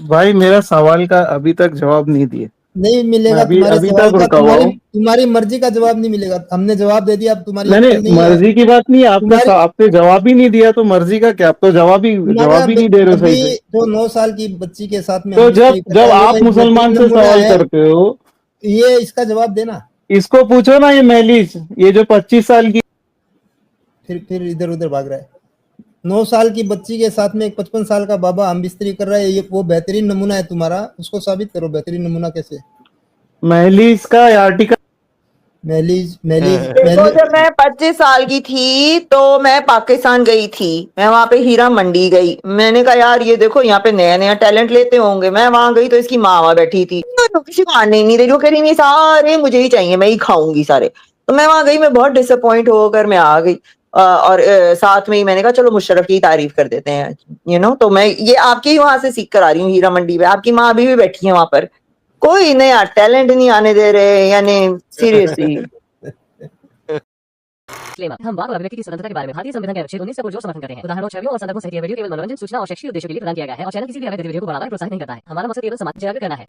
भाई मेरा सवाल का अभी तक जवाब नहीं दिए। नहीं मैं मिलेगा अभी तुम्हारे अभी सवाल तक का, रुका हुआ तुम्हारी हूँ। तुम्हारी मर्जी का जवाब नहीं मिलेगा। हमने जवाब दे दिया, अब तुम्हारी नहीं अक्ल नहीं, नहीं है मर्जी की बात नहीं है। तुम्हारी। आपने जवाब ही नहीं दिया तो मर्जी का क्या? आप तो तुम्हारा जवाब ही नहीं दे रहे हो अभी सही से। जो 9 साल की बच्ची के साथ में तो हम जब स्त्री कर रहा जब है, वो आप एक मुसलमान बेहतरीन से नमूना सवाल है। करते हो, ये इसका जवाब देना। इसको पूछो ना, ये मैलिस, ये जो 25 साल की। फिर इधर उधर भाग रहा है। 9 साल की बच्ची के साथ में एक 55 साल का बाबा हम स्त्री कर रहा है, ये वो बेहतरीन नमूना है तुम्हारा। उसको साबित करो बेहतरीन नमूना कैसे। मैलिस का आर्टिकल। मैलीज मैलीज देखो, मैली जब मैं 25 साल की थी तो मैं पाकिस्तान गई थी। मैं वहां पे हीरा मंडी गई। मैंने कहा यार ये देखो यहाँ पे नया नया टैलेंट लेते होंगे। मैं वहां गई तो इसकी माँ वहां बैठी थी, तो किसी को आने ही नहीं रही। वो कह रही नहीं, सारे मुझे ही चाहिए, मैं ही खाऊंगी सारे। तो मैं वहां गई, मैं बहुत डिसअपॉइंट होकर मैं आ गई। और साथ में ही मैंने कहा चलो मुशर्रफ की तारीफ कर देते हैं, तो मैं ये आपके ही वहां से सीख कर आ रही हूँ, हीरा मंडी में। आपकी माँ अभी भी बैठी है वहां पर। कोई नया टैलेंट नहीं आने दे रहे, यानी सीरियसली। हम वाक और अभिव्यक्ति की स्वतंत्रता के बारे में भारतीय संविधान के अनुच्छेद 19 का पुरजोर समर्थन करते हैं। उदाहरणों, छवियों और संदर्भों सहित यह वीडियो केवल मनोरंजन, सूचना और शैक्षिक उद्देश्यों के लिए प्रदान किया गया है और चैनल किसी भी अवैध गतिविधियों को बढ़ावा या प्रोत्साहित नहीं करता है। हमारा मकसद केवल समाज जागरूक करना है।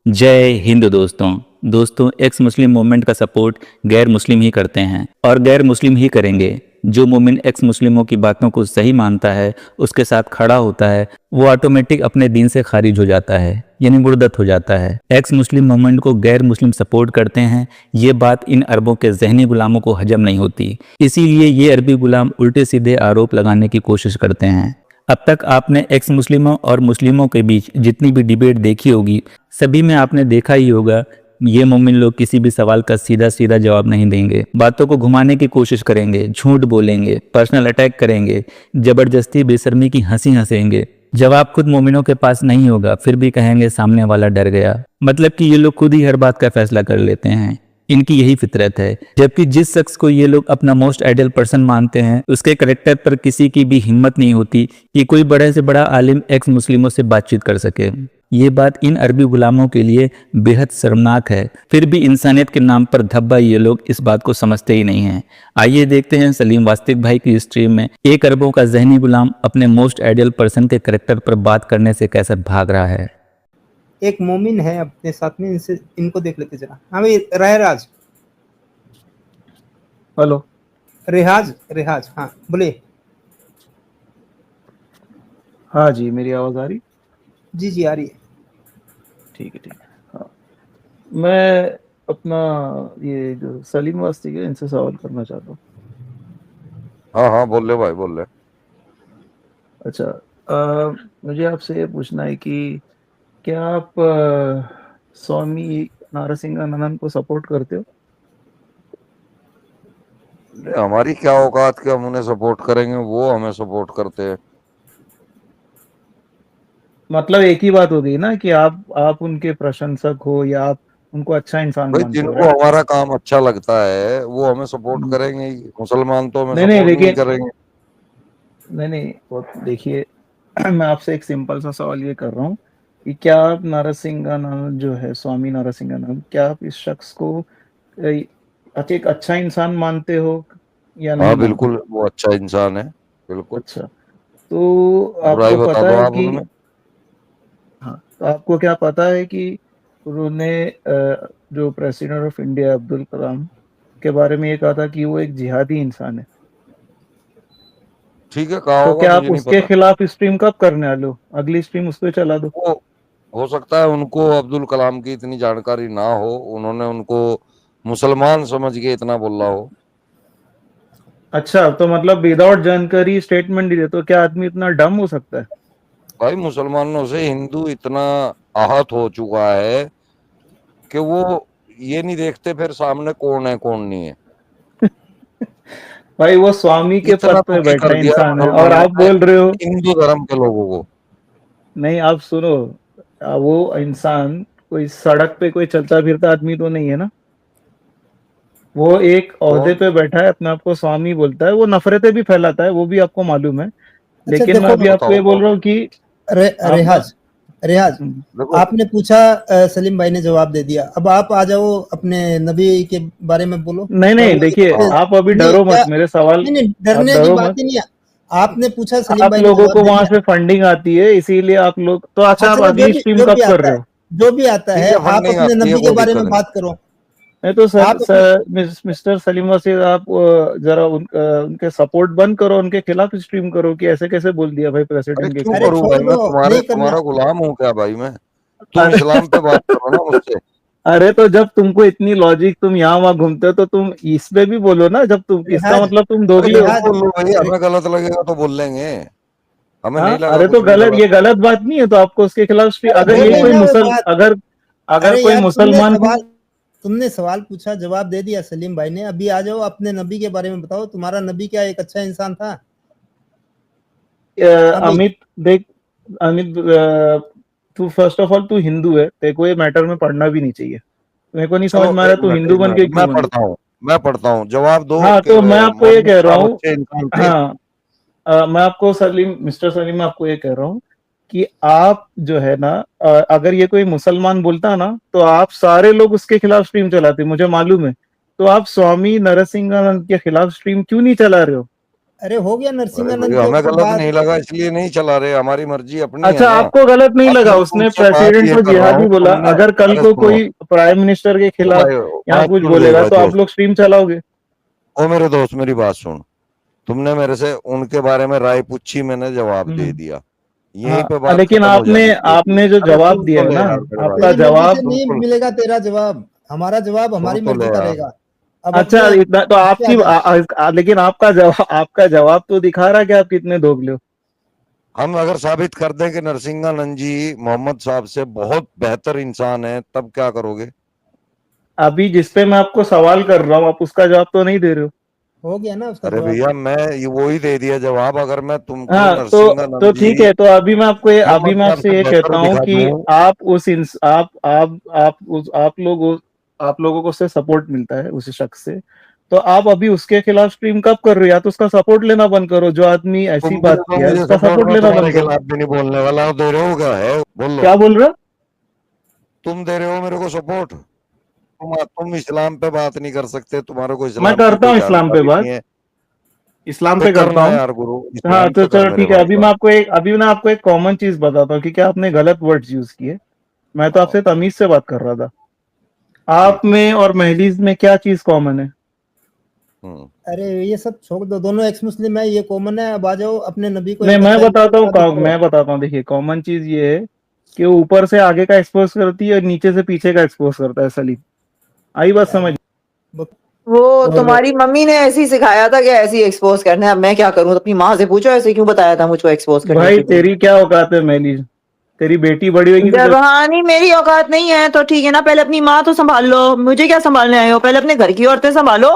जय हिंद दोस्तों एक्स मुस्लिम मूवमेंट का सपोर्ट गैर मुस्लिम ही करते हैं और गैर मुस्लिम ही करेंगे। जो मोमिन एक्स मुस्लिमों की बातों को सही मानता है, उसके साथ खड़ा होता है, वो ऑटोमेटिक अपने दीन से खारिज हो जाता है, यानी मुर्दत हो जाता है। एक्स मुस्लिम मूवमेंट को गैर मुस्लिम सपोर्ट करते हैं, ये बात इन अरबों के जहनी गुलामों को हजम नहीं होती। इसीलिए ये अरबी गुलाम उल्टे सीधे आरोप लगाने की कोशिश करते हैं। अब तक आपने एक्स मुस्लिमों और मुस्लिमों के बीच जितनी भी डिबेट देखी होगी, सभी में आपने देखा ही होगा ये मोमिन लोग किसी भी सवाल का सीधा सीधा जवाब नहीं देंगे। बातों को घुमाने की कोशिश करेंगे, झूठ बोलेंगे, पर्सनल अटैक करेंगे, जबरदस्ती बेशर्मी की हंसी हंसेंगे। जवाब खुद मोमिनों के पास नहीं होगा, फिर भी कहेंगे सामने वाला डर गया। मतलब कि ये लोग खुद ही हर बात का फैसला कर लेते हैं। इनकी यही फितरत है। जबकि जिस शख्स को ये लोग अपना मोस्ट आइडियल पर्सन मानते हैं, उसके करेक्टर पर किसी की भी हिम्मत नहीं होती कि कोई बड़े से बड़ा आलिम एक्स मुस्लिमों से बातचीत कर सके। ये बात इन अरबी गुलामों के लिए बेहद शर्मनाक है। फिर भी इंसानियत के नाम पर धब्बा ये लोग इस बात को समझते ही नहीं हैं। आइए देखते हैं सलीम वास्तविक भाई की स्ट्रीम में एक अरबों का जहनी गुलाम अपने मोस्ट आइडियल पर्सन के करेक्टर पर बात करने से कैसे भाग रहा है। एक मोमिन है अपने साथ में, इनसे इनको देख लेते जरा। हाँ भाई, रहराज, हेलो, रेहाज, हाँ बोले। हाँ जी, मेरी आवाज आ रही? जी जी आ रही है। ठीक है। हाँ, मैं अपना ये जो सलीम वास्तिक है, इनसे सवाल करना चाहता हूँ। हाँ बोल ले भाई, बोल ले। अच्छा, मुझे आपसे ये पूछना है कि क्या आप स्वामी नारसिंहानंद को सपोर्ट करते हो? हमारी क्या औकात के हम उन्हें सपोर्ट करेंगे, वो हमें सपोर्ट करते हैं। मतलब एक ही बात होगी ना कि आप उनके प्रशंसक हो या आप उनको अच्छा इंसान भाई मानते हो, जिनको राइट? हमारा काम अच्छा लगता है वो हमें सपोर्ट करेंगे ही। मुसलमान तो हमें नहीं सपोर्ट नहीं लेकिन करेंगे। नहीं, वो देखिए, मैं आपसे एक सिंपल सा सवाल ये कर रहा हूँ कि क्या आप नारसिंहानंद जो है, स्वामी नारसिंहानंद, क्या आप इस शख्स को एक अच्छा इंसान मानते हो या नहीं हाँ मानते? बिल्कुल, वो अच्छा इंसान है, बिल्कुल। अच्छा, तो बुराई आपको बता पता दो है आप कि उनमें। हाँ, तो आपको क्या पता है कि उन्होंने जो president of India Abdul Kalam के बारे में ये कहा था कि वो एक जिहादी इंसान है? ठीक है, कहा तो होगा, क्या आप मुझे नहीं उसके पता। खिलाफ स्ट्रीम कब करने वाले हो? अगली स्ट्रीम उस पर चला दो। वो हो सकता है उनको अब्दुल कलाम की इतनी जानकारी ना हो, उन्होंने उनको मुसलमान समझ के इतना बोला हो। अच्छा, तो मतलब विदाउट जानकारी स्टेटमेंट दे, तो क्या आदमी इतना डम हो सकता है? भाई मुसलमानों से हिंदू इतना आहत हो चुका है कि वो ये नहीं देखते फिर सामने कौन है कौन नहीं है। भाई वो स्वामी के इतना पद पे दुखी बैठा कर दिया है इंसान है और मुसलमानों आप ने बोल रहे हो? हिंदू धर्म के लोगों को। नहीं, आप सुनो, वो इंसान कोई सड़क पे कोई चलता फिरता आदमी तो नहीं है ना। वो एक ओहदे कौन? पे बैठा है, अपने आप को स्वामी बोलता है, वो नफरतें भी फैलाता है, वो भी आपको मालूम है। अच्छा लेकिन मैं देखो, अभी आपको बताओ ये बोल कौन? रहा हूँ कि आप ना। रेहाज, देखो, आपने पूछा, सलीम भाई ने जवाब दे दिया। अब आप आ जाओ, अपने नबी के बारे में बोलो। नहीं क्या नहीं, वो देखिए, हाँ आप अभी नहीं डरो क्या, मत, मेरे सवाल, नहीं आप डरने की डरो बात मत। ही नहीं है। आपने पूछा सलीम आप भाई ने लोगों जवाब को दे वहां दिया। से फंडिंग आती है, इसीलिए आप लोग तो अच्छा, हाँ आप चलो, अगली स्ट्रीम कब कर आता रहे है, हो? जो भी आता ठीक है, है, आप फंडिंग अपने आती है, नबी के कोई बारे दिक्कत में नहीं। बात करो। नहीं तो आप अपने मिस्टर सलीम वसीर, आप जरा उनके सपोर्ट बंद करो, उनके खिलाफ स्ट्रीम करो कि ऐसे कैसे बोल दिया भाई अरे प्रेसिडेंट के क्यों अरे खिलाफ। करूं छोड़ भाई, मैं दो, तुम्हारे नहीं करना। तुम्हारा गुलाम हूँ क्या भाई मैं? तुम अरे इस्लाम पे बात करो ना मुझसे। अरे तो जब तुमको इतनी लॉजिक, तुम यहाँ वहां घूमते हो, तो तुम इस पे भी बोलो ना, जब तुम, इसका रिहाज मतलब तुम अरे दोगले क्यों हो। रिहाज बोलूं भाई, रि- हमें गलत लगेगा तो बोल लेंगे, हमें हाँ, नहीं लगा अरे तो कुछ भी गलत, गलत। ये गलत बात नहीं है, तो आपको उसके खिलाफ अरे अगर हो ये गई कोई ना वो मुसल बात। अगर अगर अरे कोई यार, मुसलमान तुमने सवाल पूछा, जवाब दे दिया सलीम भाई ने। अभी आ जाओ, अपने नबी के बारे में बताओ, तुम्हारा नबी क्या एक अच्छा इंसान था? हाँ भाई। अमित देख, अमित तू फर्स्ट ऑफ ऑल तू हिंदू है, तेरे को ये मैटर में पढ़ना भी नहीं चाहिए। मेरे को नहीं समझ चलो में आ रहा तू हिंदू बन के मैं क्यों बन गया। पढ़ता हूँ, मैं पढ़ता हूँ, जवाब दो हाँ, कि तो मैं आपको ये मोहम्मद कह रहा साहब हूँ। अच्छे इंसान थे। हाँ, मैं आपको मिस्टर सलीम, मैं आपको ये कह रहा हूँ कि आप जो है ना, अगर ये कोई मुसलमान बोलता ना, तो आप सारे लोग उसके खिलाफ स्ट्रीम चलाते, मुझे मालूम है। तो आप स्वामी नरसिंहानंद के खिलाफ स्ट्रीम क्यों नहीं चला रहे हो? अरे हो गया अरे नरसिंहानंद भैया, के हमें ऊपर गलत बात। नहीं लगा इसलिए नहीं चला रहे, हमारी मर्जी अपनी है अच्छा, ना। आपको गलत नहीं अब लगा, मैं उसने तुमसे बात प्रेसिडेंट ये को कर रहा जिहादी हूँ, बोला, तुमने, अगर कल अरे को सुनो, कोई प्राइम मिनिस्टर के ओ खिलाफ भाई, या 5 कुछ मिनट दे बोलेगा, भाई तो आप दोस्त। लोग स्ट्रीम चलाओगे? ओ मेरे दोस्त, मेरी बात सुन। तुमने मेरे से उनके बारे में राय पूछी, मैंने जवाब दे हम्म। दिया, यहीं पे हाँ, बात लेकिन खत्म हो आपने जानी चाहिए थी। आपने जो अरे जवाब सुन दिया तो है ले ना, यार मेरे भाई, आपका तेरी मर्जी से जवाब, नहीं बिल्कुल मिलेगा तेरा जवाब, हमारा जवाब सुन हमारी तो ले मर्जी का यार। रहेगा। अब अच्छा, अपने इतना तो इस पे आ आपकी जा। लेकिन आपका जवाब तो दिखा रहा है कि आप कितने दोगले हो। हम अगर साबित कर दें कि नरसिंहानंद जी मोहम्मद साहब से बहुत बेहतर इंसान है, तब क्या करोगे? अभी जिस पे मैं आपको सवाल कर रहा हूँ, आप उसका जवाब तो नहीं दे रहे हो। हो गया ना उसका अरे जवाब। भैया, मैं ये वो ही दे दिया जवाब। अगर मैं तुमको हाँ, तो नरसिंहानंद ठीक जी है, तो अभी मोहम्मद मैं साहब आपसे से ये कहता बेहतर हूँ दिखा कि दूं, आप उस इंस आप लोगों को से सपोर्ट मिलता है उस शख्स से, तो आप अभी उसके खिलाफ स्ट्रीम कब कर रहे हो? या तो उसका सपोर्ट लेना बंद करो, जो आदमी ऐसी तुम भी बात दो किया है मुझे उसका सपोर्ट, सपोर्ट मैं लेना तुम्हारे बंद करो। खिलाफ भी नहीं बोलने वाला। दे रहे हो क्या है, बोल लो। क्या बोल रहे हो? तुम दे रहे हो मेरे को सपोर्ट? तुम इस्लाम पे बात नहीं कर सकते, तुम्हारे को मैं इस्लाम की करता कोई हूँ इस्लाम पे जानकारी बात, नहीं है। इस्लाम तो पे करता करना हूँ। यार गुरु, हाँ, इस्लाम तो पे कर चलो मेरे ठीक है, भाई बात। अभी मैं आपको एक कॉमन चीज बताता हूँ कि क्या आपने गलत वर्ड्स यूज किए। मैं तो हाँ, आपसे तमीज से बात कर रहा था। आप ठीक है। में और महलीज में क्या चीज कॉमन है? हम्म। अरे ये सब छोड़ दो, दोनों एक्स मुस्लिम है, ये कॉमन है। अब आ जाओ, अपने नबी को नहीं, एक अच्छा इंसान साबित करो। मैं बताता हूँ, देखिए, कॉमन चीज ये है कि वो ऊपर से आगे का एक्सपोज करती है और नीचे से पीछे का एक्सपोज करता है, सलीम। आई बात यार, समझ? बक- वो और तुम्हारी मम्मी ने ऐसे ही सिखाया था कि ऐसे ही एक्सपोज करना है। अब मैं क्या करूं, अपनी माँ से पूछो ऐसे क्यों बताया था मुझको एक्सपोज करने भाई, के लिए। तेरी क्या औकात है महलीज? तेरी बेटी बड़ी होगी तो जब हाँ नहीं मेरी औकात नहीं है तो ठीक है ना, पहले अपनी माँ तो संभाल लो। मुझे क्या संभालने आए हो, पहले अपने घर की औरतें संभालो।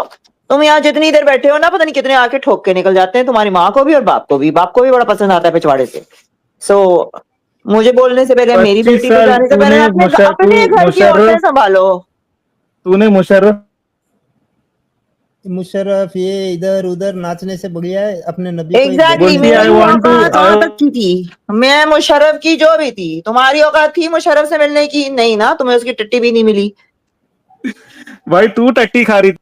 तुम यहाँ जितनी देर बैठे हो ना, पता नहीं कितने आके ठोक के निकल जाते हैं, तुम्हारी माँ को भी और बाप को भी। बाप को भी बड़ा पसंद आता है पिछवाड़े से। सो मुझे बोलने से पहले, मेरी 25 बेटी पे साल जाने से पहले तूने अपने घर की औरतें संभालो। मुशर्रफ मुशर्रफ ये इधर उधर नाचने से बढ़िया है अपने नबी को एक एग्जैक्टली बेहतरीन बोलती आई मेरी इंसान वांट साबित टू औकात करो। वहां तक की थी। मैं मुशर्रफ की जो भी थी, तुम्हारी औकात थी मुशर्रफ से मिलने की? नहीं ना, तुम्हें उसकी टट्टी भी नहीं मिली। भाई, तू टट्टी खा रही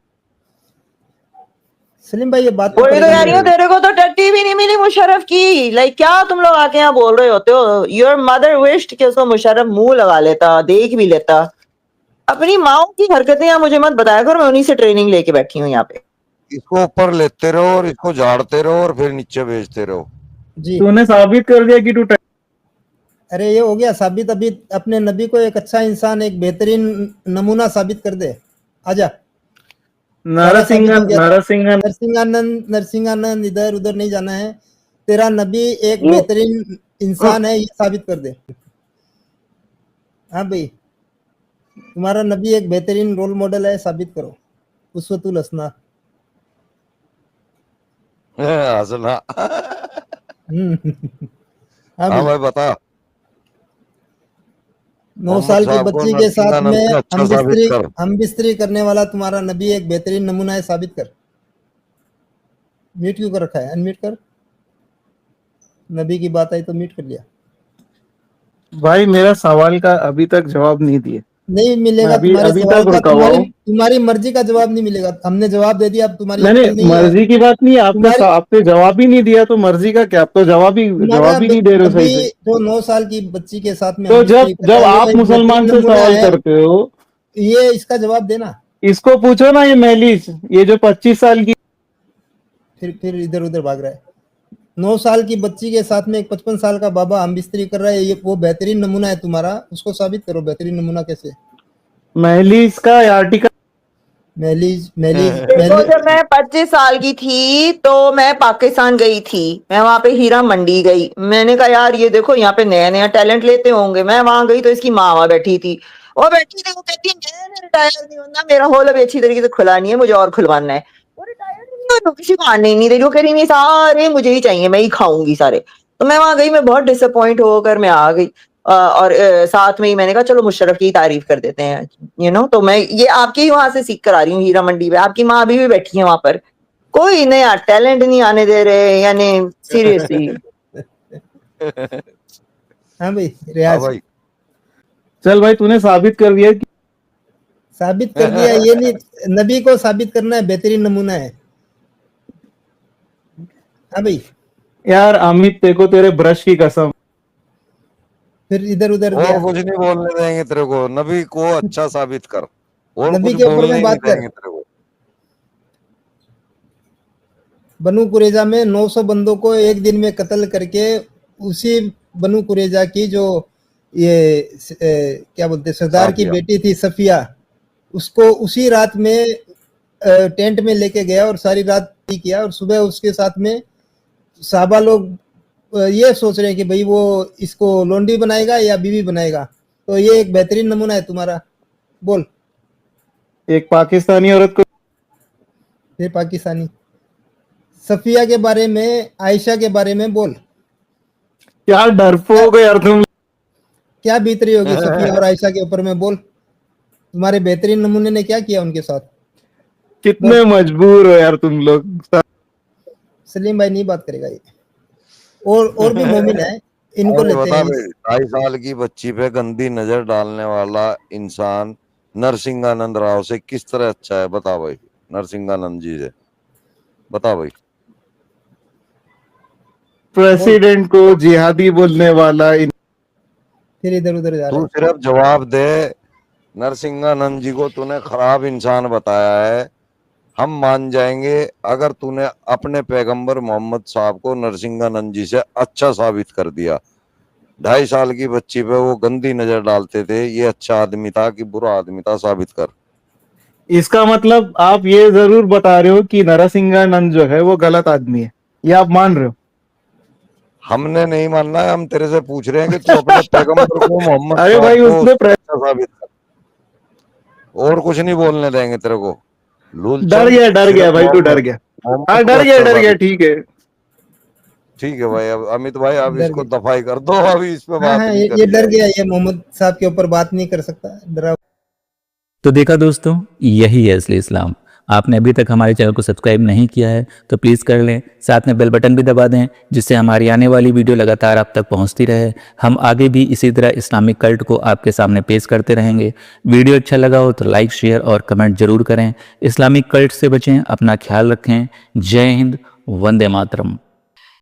सलीम भाई ये बात तो वही तो करेगा कह रही नहीं। हूँ, तेरे को तो टट्टी भी नहीं मिली मुशर्रफ की। लाइक क्या तुम लोग आके यहाँ बोल रहे होते हो? योर मदर विश्ड कि उसको मुशर्रफ मुंह लगा लेता, देख भी लेता। अपनी माओ की हरकतें यहाँ मुझे मत बताया करो, मैं उन्हीं से ट्रेनिंग लेके बैठी हूँ यहाँ पे। इसको ऊपर लेते रहो और इसको झाड़ते रहो और फिर नीचे भेजते रहो। जी। तूने साबित कर दिया कि तू अरे ये हो गया साबित। अभी अपने नबी को एक अच्छा इंसान, एक बेहतरीन नमूना साबित कर दे। आजा, सारा साबित हो गया। नरसिंहन नरसिंहानंद इधर उधर नहीं जाना है। तेरा नबी एक ये बेहतरीन इंसान है, ये साबित कर दे। हाँ भाई, तुम्हारा नबी एक बेहतरीन रोल मॉडल है, साबित करो। उसवतुल हसना। हंसना। हाँ हाँ भाई, भाई, बता। 9 मोहम्मद साल की साहब को बच्ची के साथ नरसिंहानंद में से अच्छा साबित कर। हम बिस्तरी करने वाला तुम्हारा नबी एक बेहतरीन नमूना है, साबित कर। म्यूट क्यों कर रखा है? अनम्यूट कर। नबी की बात आई तो म्यूट कर लिया। भाई, मेरा सवाल का अभी तक जवाब नहीं दिए। नहीं मैं मिलेगा अभी तुम्हारे अभी सवाल तक का। रुका हुआ हूँ। तुम्हारी मर्जी का जवाब नहीं मिलेगा, हमने जवाब दे दिया, अब तुम्हारी नहीं अक्ल नहीं है। मर्जी की बात नहीं है, तुम्हारी आपने जवाब ही नहीं दिया तो मर्जी का क्या, आप तो जवाब ही तुम्हारा नहीं दे रहे हो अभी सही से। जो 9 साल की बच्ची के साथ में तो हम जब कर जब रहा है, आप ये एक मुसलमान बेहतरीन से नमूना सवाल है, करते हो, ये इसका जवाब देना। इसको पूछो ना, ये महलीस, ये जो 25 साल की, फिर इधर उधर भाग रहा है। 9 साल की बच्ची के साथ में एक 55 साल का बाबा हम बिस्तरी कर रहा है, ये वो बेहतरीन नमूना है तुम्हारा, उसको साबित करो बेहतरीन नमूना कैसे। महलीस का आर्टिकल, महलीज देखो जब मैं 25 साल की थी तो मैं पाकिस्तान गई थी, मैं वहां पे हीरा मंडी गई, मैंने कहा यार ये देखो यहाँ पे नया नया टैलेंट लेते होंगे, मैं वहां गई तो इसकी माँ वहां बैठी थी, वो बैठी थी, वो कहती है मैं रिटायर नहीं होना, मेरा हॉल अभी अच्छी तरीके से खुला नहीं है, मुझे और खुलवाना है। वो रिटायर नहीं हो, किसी को आने ही नहीं दे रही, वो कह रही नहीं सारे मुझे ही चाहिए, मैं ही खाऊंगी सारे। तो मैं वहां गई, मैं बहुत डिसअपॉइंट होकर मैं आ गई। और साथ में ही मैंने कहा चलो मुशर्रफ की तारीफ कर देते हैं। तो मैं ये आपके ही वहां से सीख कर आ रही हूँ, हीरा मंडी में आपकी माँ अभी भी बैठी है वहां पर, कोई नया टैलेंट नहीं आने दे रहे, यानी सीरियसली। हाँ भाई हाँ रियाज भाई चल भाई तूने साबित कर दिया कि साबित कर दिया, ये नहीं, नबी को साबित करना है, बेहतरीन नमूना है। हाँ भाई यार अमित तेरे को तेरे ब्रश की कसम, फिर इधर उधर और गया। कुछ नहीं बोलने देंगे तेरे को, नबी को अच्छा साबित कर, और नबी कुछ के ऊपर बोलने में ही बात नहीं कर। देंगे तेरे को। बनु कुरेजा में 900 बंदों को एक दिन में कत्ल करके, उसी बनु कुरेजा की जो ये क्या बोलते सरदार की साफिया। बेटी थी सफिया, उसको उसी रात में टेंट में लेके गया और सारी रात किया, और सुबह उसके साथ में साहबा लोग ये सोच रहे हैं कि भाई वो इसको लोंडी बनाएगा या बीवी बनाएगा। तो ये एक बेहतरीन नमूना है तुम्हारा। बोल एक पाकिस्तानी औरत को, फिर पाकिस्तानी सफिया के बारे में, आयशा के बारे में बोल, क्या डरपोक हो यार तुम, क्या बीत रही होगी सफिया और आयशा के ऊपर में। बोल तुम्हारे बेहतरीन नमूने ने क्या किया उनके साथ। कितने मजबूर हो यार तुम लोग। सलीम भाई नहीं बात करेगा ये, और भी मोमिन है, इनको अरे लेते बता हैं। भाई, 2.5 साल की बच्ची पे गंदी नजर डालने वाला इंसान नरसिंहानंद राव से किस तरह अच्छा है, बता भाई, नरसिंहानंद जी से बता भाई। प्रेसिडेंट को जिहादी बोलने वाला, फिर इधर उधर जा रहे तू हैं। सिर्फ जवाब दे, नरसिंहानंद जी को तूने खराब इंसान बताया है, हम मान जाएंगे अगर तूने अपने पैगंबर मोहम्मद साहब को नरसिंहानंद जी से अच्छा साबित कर दिया। 2.5 साल की बच्ची पे वो गंदी नजर डालते थे, ये अच्छा आदमी था कि बुरा आदमी था, साबित कर। इसका मतलब आप ये जरूर बता रहे हो कि नरसिंहानंद जो है वो गलत आदमी है, ये आप मान रहे हो। हमने नहीं मानना है, हम तेरे से पूछ रहे हैं कि तू अपने पैगंबर को मोहम्मद अरे साहब भाई को उसने अच्छा साबित कर, और कुछ नहीं बोलने देंगे तेरे को। डर गया भाई, तू डर गया। हाँ डर गया, ठीक है। ठीक है भाई, अब अमित भाई अब डर इसको गया। दफाई कर दो, अभी इस पे हाँ बात हाँ नहीं ये करी डर जाएगी। गया, ये मोहम्मद साहब के ऊपर बात नहीं कर सकता, डरा। तो देखा दोस्तों, यही है असली इस्लाम। आपने अभी तक हमारे चैनल को सब्सक्राइब नहीं किया है तो प्लीज़ कर लें, साथ में बेल बटन भी दबा दें जिससे हमारी आने वाली वीडियो लगातार आप तक पहुंचती रहे। हम आगे भी इसी तरह इस्लामिक कल्ट को आपके सामने पेश करते रहेंगे। वीडियो अच्छा लगा हो तो लाइक, शेयर और कमेंट जरूर करें। इस्लामिक कल्ट से बचें, अपना ख्याल रखें। जय हिंद, वंदे मातरम।